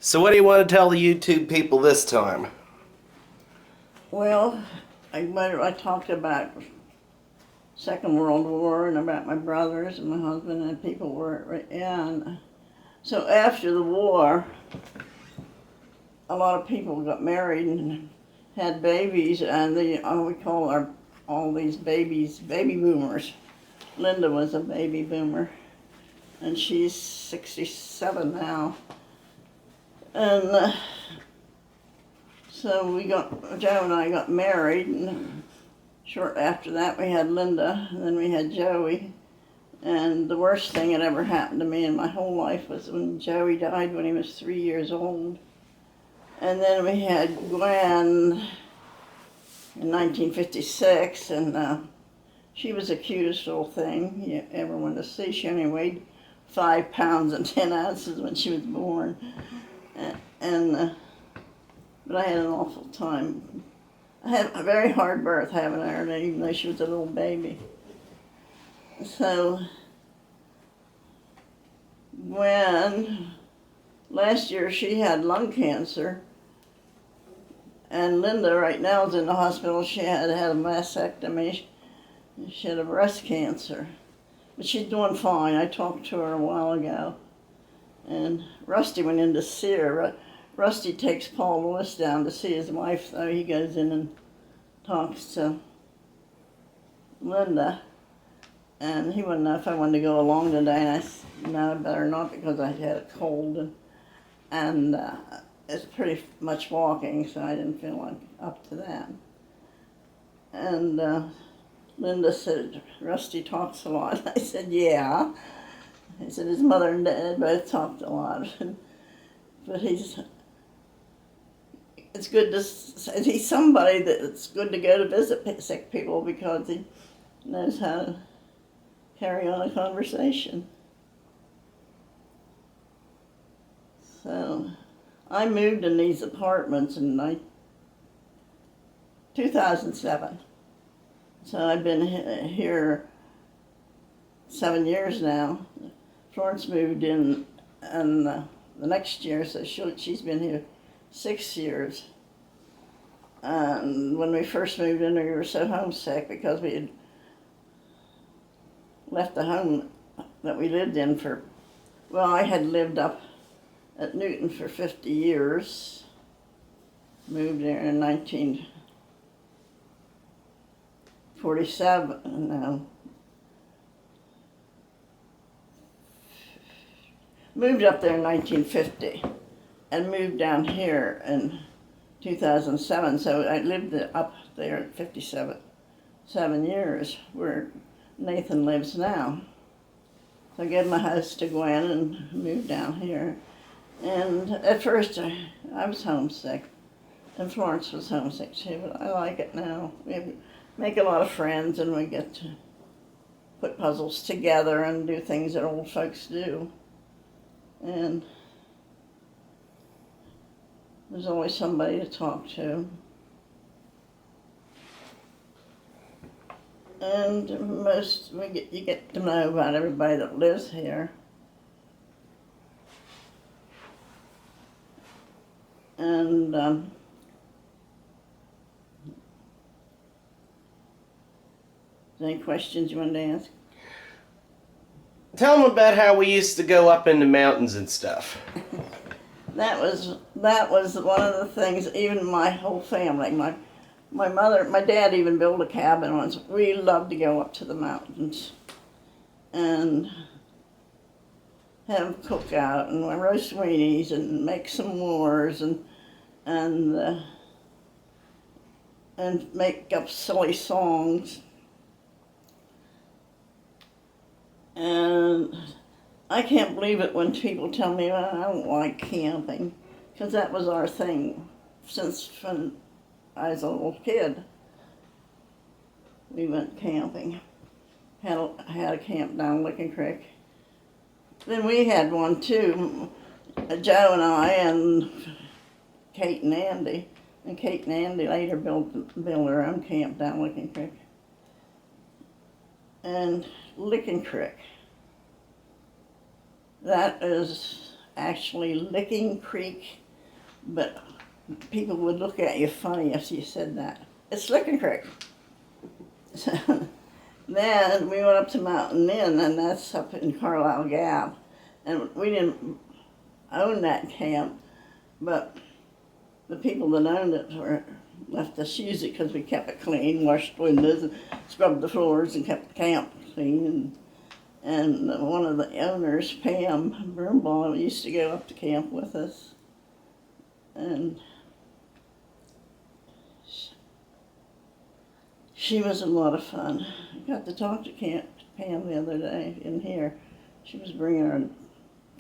So what do you want to tell the YouTube people this time? Well, I talked about Second World War and about my brothers and my husband and people were in. So after the war, a lot of people got married and had babies, and we call all these babies baby boomers. Linda was a baby boomer, and she's 67 now. And so Joe and I got married, and short after that we had Linda, and then we had Joey. And the worst thing that ever happened to me in my whole life was when Joey died when he was 3 years old. And then we had Gwen in 1956, and she was a cutest little thing you ever wanted to see. She only weighed 5 pounds and 10 ounces when she was born. But I had an awful time. I had a very hard birth having her, even though she was a little baby. So when last year she had lung cancer, and Linda right now is in the hospital. She had a mastectomy. She had a breast cancer, but she's doing fine. I talked to her a while ago, and Rusty went in to see her. Rusty takes Paul Lewis down to see his wife, so he goes in and talks to Linda. And he wouldn't know if I wanted to go along today, and I said, no, I better not, because I had a cold, and it's pretty much walking, so I didn't feel like up to that. And Linda said, Rusty talks a lot. I said, yeah. I said, his mother and dad both talked a lot. But it's good he's somebody that's good to go to visit sick people, because he knows how to carry on a conversation. So I moved in these apartments in 2007. So I've been here 7 years now. Florence moved in and the next year, so she's been here 6 years. And when we first moved in, we were so homesick because we had left the home that we lived in I had lived up at Newton for 50 years. Moved there in 1947, no. Moved up there in 1950 and moved down here in 2007, so I lived up there at 7 years, where Nathan lives now. So I gave my house to Gwen and moved down here. And at first I was homesick, and Florence was homesick too, but I like it now. We make a lot of friends, and we get to put puzzles together and do things that old folks do. And there's always somebody to talk to. And you get to know about everybody that lives here. And any questions you wanted to ask? Tell them about how we used to go up in the mountains and stuff. That was one of the things. Even my whole family, my mother, my dad even built a cabin once. We loved to go up to the mountains and have a cookout and roast weenies and make s'mores and make up silly songs. And I can't believe it when people tell me, well, I don't like camping, because that was our thing since when I was a little kid. We went camping. Had a camp down Licking Creek. Then we had one too, Joe and I and Kate and Andy. And Kate and Andy later built their own camp down Licking Creek. And Licking Creek, that is actually Licking Creek, but people would look at you funny if you said that. It's Licking Creek. So then we went up to Mountain Inn, and that's up in Carlisle Gap. And we didn't own that camp, but the people that owned it left us use it because we kept it clean, washed windows, and scrubbed the floors, and kept the camp clean. And one of the owners, Pam Broombaugh, used to go up to camp with us. And she was a lot of fun. I got to talk to Pam the other day in here. She was bringing her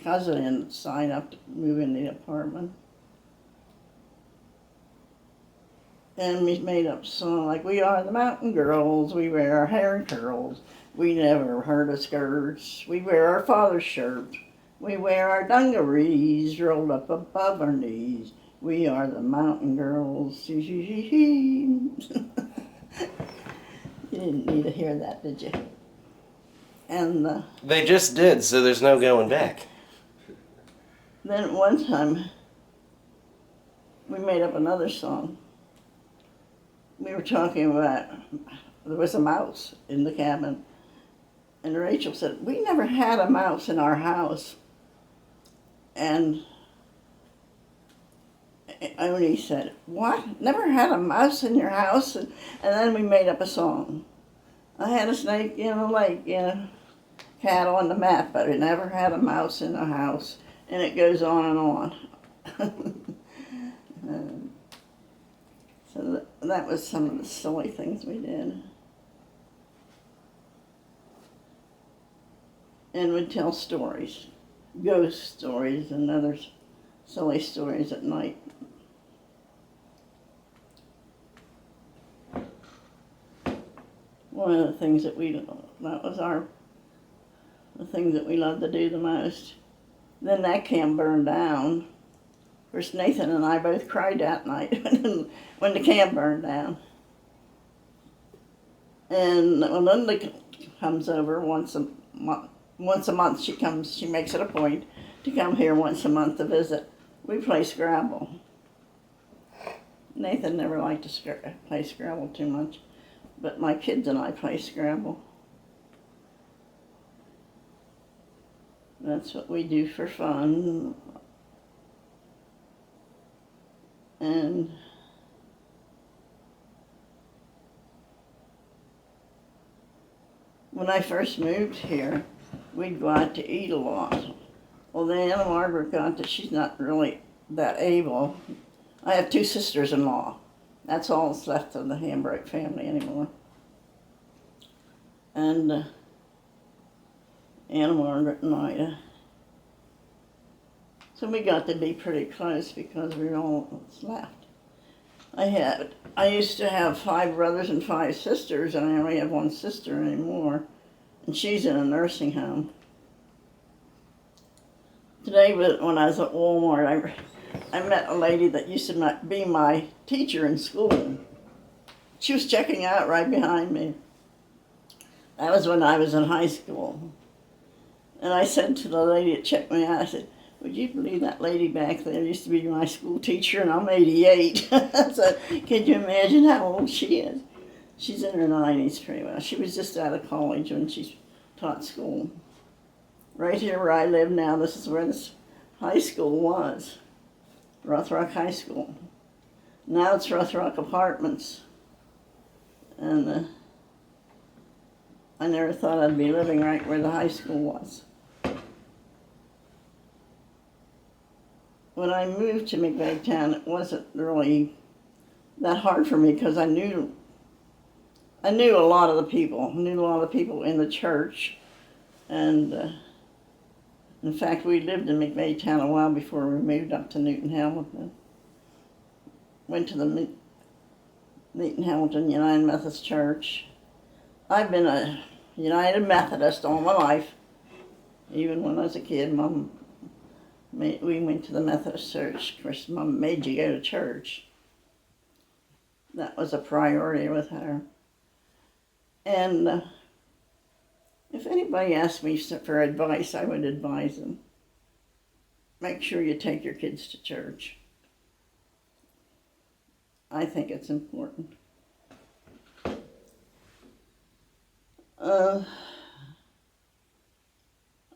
cousin in to sign up to move in the apartment. And we made up a song like, we are the mountain girls, we wear our hair in curls, we never hurt our skirts, we wear our father's shirt, we wear our dungarees rolled up above our knees, we are the mountain girls. You didn't need to hear that, did you? And They just did, so there's no going back. then one time, we made up another song. We were talking about, there was a mouse in the cabin, and Rachel said, we never had a mouse in our house. And Oni said, what? Never had a mouse in your house? And then we made up a song. I had a snake in a lake, cat on the mat, but I never had a mouse in the house. And it goes on and on. So that was some of the silly things we did. And we'd tell stories, ghost stories and other silly stories at night. One of the things that the things that we loved to do the most. Then that camp burned down. Of course, Nathan and I both cried that night when the camp burned down. And when Linda comes over once a month, she makes it a point to come here once a month to visit. We play Scrabble. Nathan never liked to play Scrabble too much, but my kids and I play Scrabble. That's what we do for fun. And when I first moved here, we'd go out to eat a lot. Well, then Anna Margaret got that she's not really that able. I have 2 sisters-in-law. That's all that's left of the Hambright family anymore. And Anna Margaret and Ida. So we got to be pretty close because we were all that's left. I used to have 5 brothers and 5 sisters, and I only have 1 sister anymore, and she's in a nursing home. Today, when I was at Walmart, I met a lady that used to be my teacher in school. She was checking out right behind me. That was when I was in high school. And I said to the lady that checked me out, I said, would you believe that lady back there used to be my school teacher, and I'm 88. I said, can you imagine how old she is? She's in her 90s pretty well. She was just out of college when she taught school. Right here where I live now, this is where this high school was, Rothrock High School. Now it's Rothrock Apartments. And I never thought I'd be living right where the high school was. When I moved to McVeigh-Town, it wasn't really that hard for me because I knew a lot of the people. I knew a lot of the people in the church. And in fact, we lived in McVeigh-Town a while before we moved up to Newton Hamilton. Went to the Newton Hamilton United Methodist Church. I've been a United Methodist all my life. Even when I was a kid, we went to the Methodist church. Of course, Mom made you go to church. That was a priority with her. And if anybody asked me for advice, I would advise them. make sure you take your kids to church. I think it's important.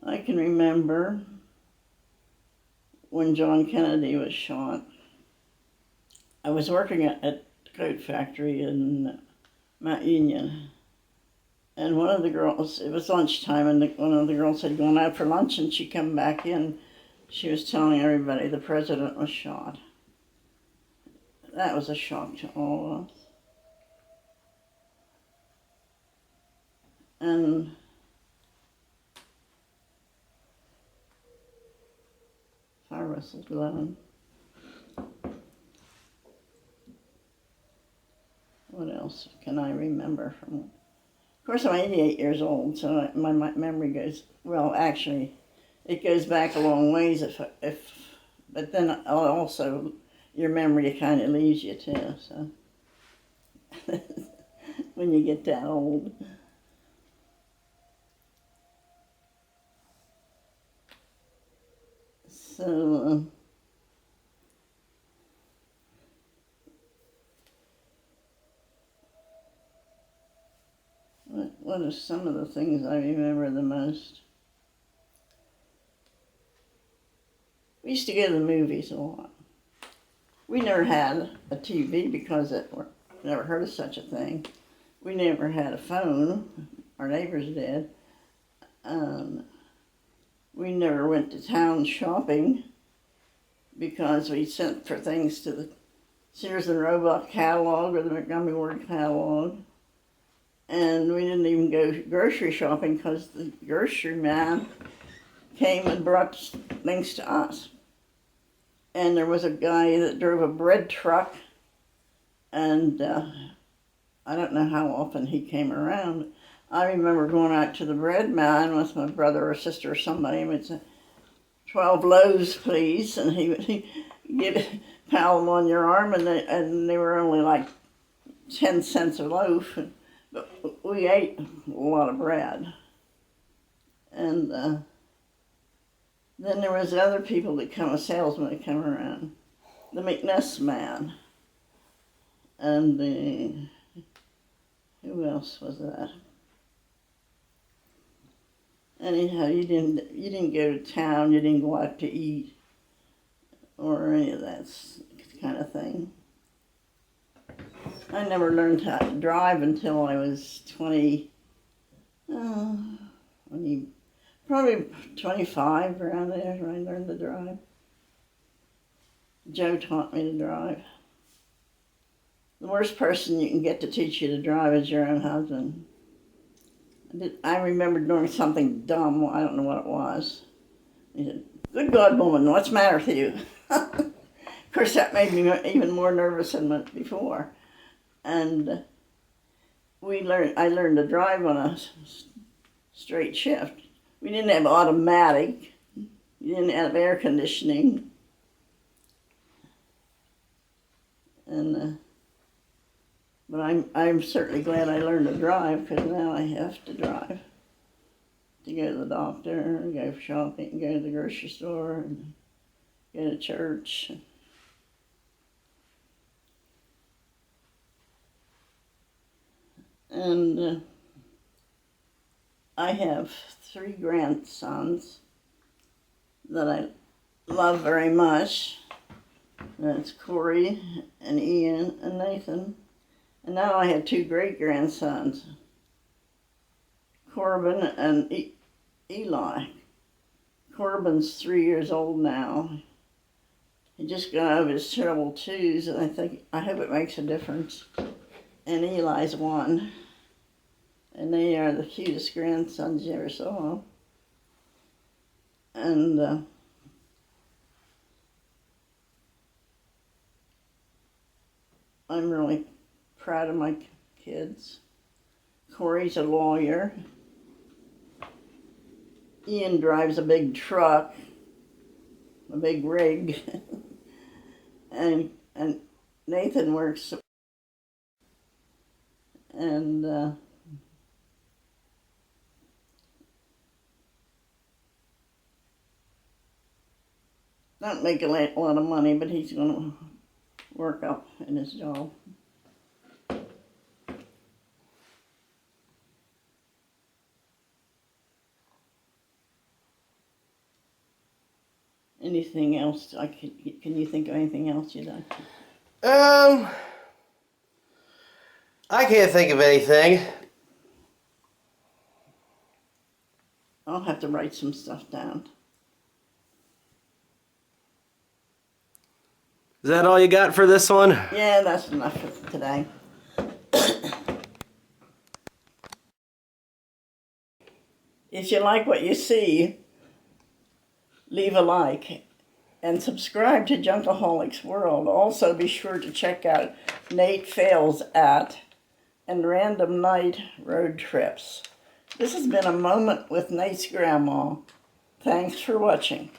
I can remember when John Kennedy was shot. I was working at the coat factory in Mount Union, and one of the girls, it was lunchtime, and one of the girls had gone out for lunch, and she come back in. She was telling everybody the president was shot. That was a shock to all of us. And fire whistle's blowing. What else can I remember from? Of course, I'm 88 years old, so my memory goes, well, actually, it goes back a long ways. But then also your memory kind of leaves you too. So when you get that old. So. What are some of the things I remember the most? We used to go to the movies a lot. We never had a TV because never heard of such a thing. We never had a phone. Our neighbors did. We never went to town shopping because we sent for things to the Sears and Roebuck catalog or the Montgomery Ward catalog. And we didn't even go grocery shopping because the grocery man came and brought things to us. And there was a guy that drove a bread truck, and I don't know how often he came around. I remember going out to the bread man with my brother or sister or somebody, and we'd say, 12 loaves, please, and he would pile them on your arm, and they were only like 10 cents a loaf. But we ate a lot of bread. And then there was other people that come, a salesman that come around. The McNess man. And who else was that? Anyhow, you didn't go to town, you didn't go out to eat, or any of that kind of thing. I never learned how to drive until I was 20, probably 25 around there when I learned to drive. Joe taught me to drive. The worst person you can get to teach you to drive is your own husband. I remember doing something dumb, I don't know what it was. He said, "Good God, woman, what's the matter with you?" Of course, that made me even more nervous than before. And I learned to drive on a straight shift. We didn't have automatic. We didn't have air conditioning. And but I'm certainly glad I learned to drive, because now I have to drive to go to the doctor, go shopping, go to the grocery store, and go to church. And I have 3 grandsons that I love very much. That's Corey and Ian and Nathan. And now I have 2 great-grandsons, Corbin and Eli. Corbin's 3 years old now. He just got over his terrible twos, and I hope it makes a difference. And Eli's 1. And they are the cutest grandsons you ever saw. And I'm really proud of my kids. Corey's a lawyer. Ian drives a big truck, a big rig. and Nathan works. And not make a lot of money, but he's going to work up in his job. Anything else? Can you think of anything else you'd like? I can't think of anything. I'll have to write some stuff down. Is that all you got for this one? Yeah, that's enough for today. If you like what you see, leave a like and subscribe to Junkaholics World. Also, be sure to check out Nate Fails At and Random Night Road Trips. This has been a moment with Nate's grandma. Thanks for watching.